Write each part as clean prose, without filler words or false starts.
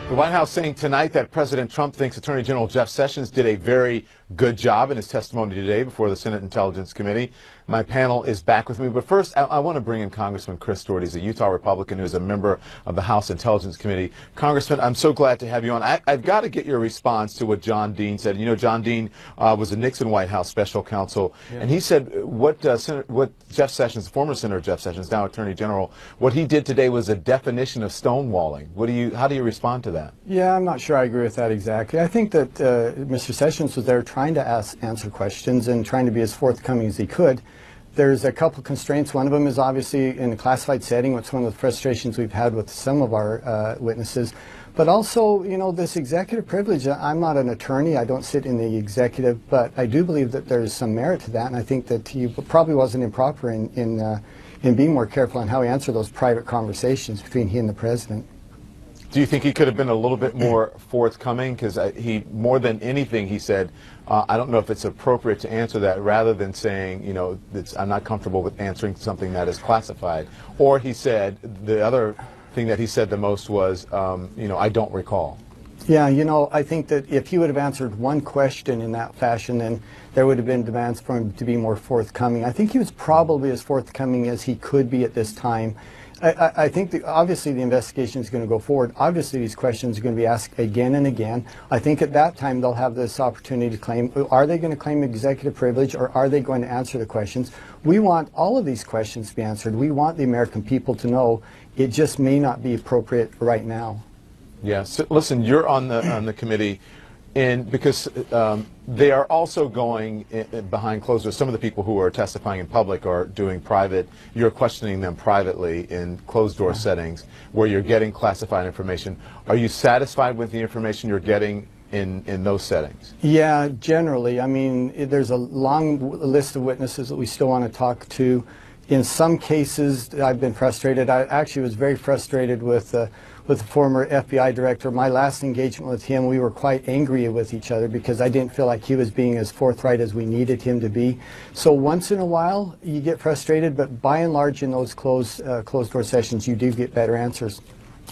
The White House saying tonight that President Trump thinks Attorney General Jeff Sessions did a very good job in his testimony today before the Senate Intelligence Committee. My panel is back with me, but first I want to bring in Congressman Chris Doherty. He's a Utah Republican who is a member of the House Intelligence Committee. Congressman, I'm so glad to have you on. I've got to get your response to what John Dean said. You know, John Dean was a Nixon White House special counsel, and he said what Jeff Sessions, former Senator Jeff Sessions, now Attorney General, what he did today was a definition of stonewalling. How do you respond to that? Yeah, I'm not sure I agree with that exactly. I think that Mr. Sessions was there trying to answer questions and trying to be as forthcoming as he could. There's a couple constraints. One of them is obviously in a classified setting. It's one of the frustrations we've had with some of our witnesses. But also, you know, this executive privilege, I'm not an attorney. I don't sit in the executive, but I do believe that there's some merit to that. And I think that he probably wasn't improper in being more careful on how he answered those private conversations between he and the president. Do you think he could have been a little bit more forthcoming? Because more than anything, he said, I don't know if it's appropriate to answer that, rather than saying, you know, I'm not comfortable with answering something that is classified. Or he said, the other thing that he said the most was, you know, I don't recall. Yeah, you know, I think that if he would have answered one question in that fashion, then there would have been demands for him to be more forthcoming. I think he was probably as forthcoming as he could be at this time. I think obviously the investigation is going to go forward. Obviously these questions are going to be asked again and again. I think at that time they'll have this opportunity to claim, are they going to claim executive privilege, or are they going to answer the questions? We want all of these questions to be answered. We want the American people to know it just may not be appropriate right now. Yeah, so listen, you're on the committee, and because they are also going behind closed doors. Some of the people who are testifying in public are doing private. You're questioning them privately in closed door settings where you're getting classified information. Are you satisfied with the information you're getting in those settings? Yeah, generally. I mean, there's a long list of witnesses that we still want to talk to. In some cases, I've been frustrated. I actually was very frustrated with the former FBI director. My last engagement with him, we were quite angry with each other because I didn't feel like he was being as forthright as we needed him to be. So once in a while, you get frustrated, but by and large in those closed-door sessions, you do get better answers,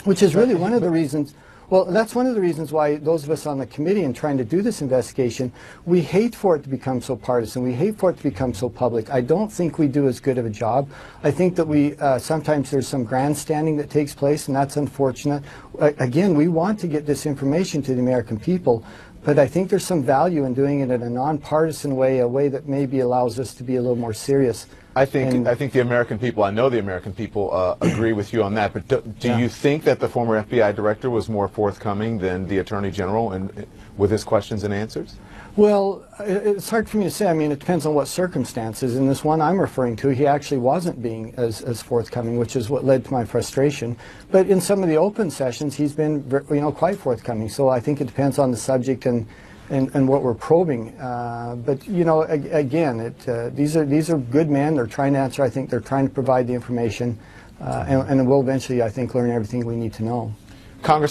which is really one of the reasons. Well, that's one of the reasons why those of us on the committee and trying to do this investigation, we hate for it to become so partisan. We hate for it to become so public. I don't think we do as good of a job. I think that sometimes there's some grandstanding that takes place, and that's unfortunate. Again, we want to get this information to the American people, but I think there's some value in doing it in a nonpartisan way, a way that maybe allows us to be a little more serious. I think the American people, I know the American people agree with you on that, but do you think that the former FBI director was more forthcoming than the Attorney General with his questions and answers? Well, it's hard for me to say. I mean, it depends on what circumstances. In this one I'm referring to, he actually wasn't being as forthcoming, which is what led to my frustration. But in some of the open sessions, he's been, you know, quite forthcoming. So I think it depends on the subject and what we're probing. But, you know, again, these are good men. They're trying to answer. I think they're trying to provide the information, and we'll eventually, I think, learn everything we need to know. Congress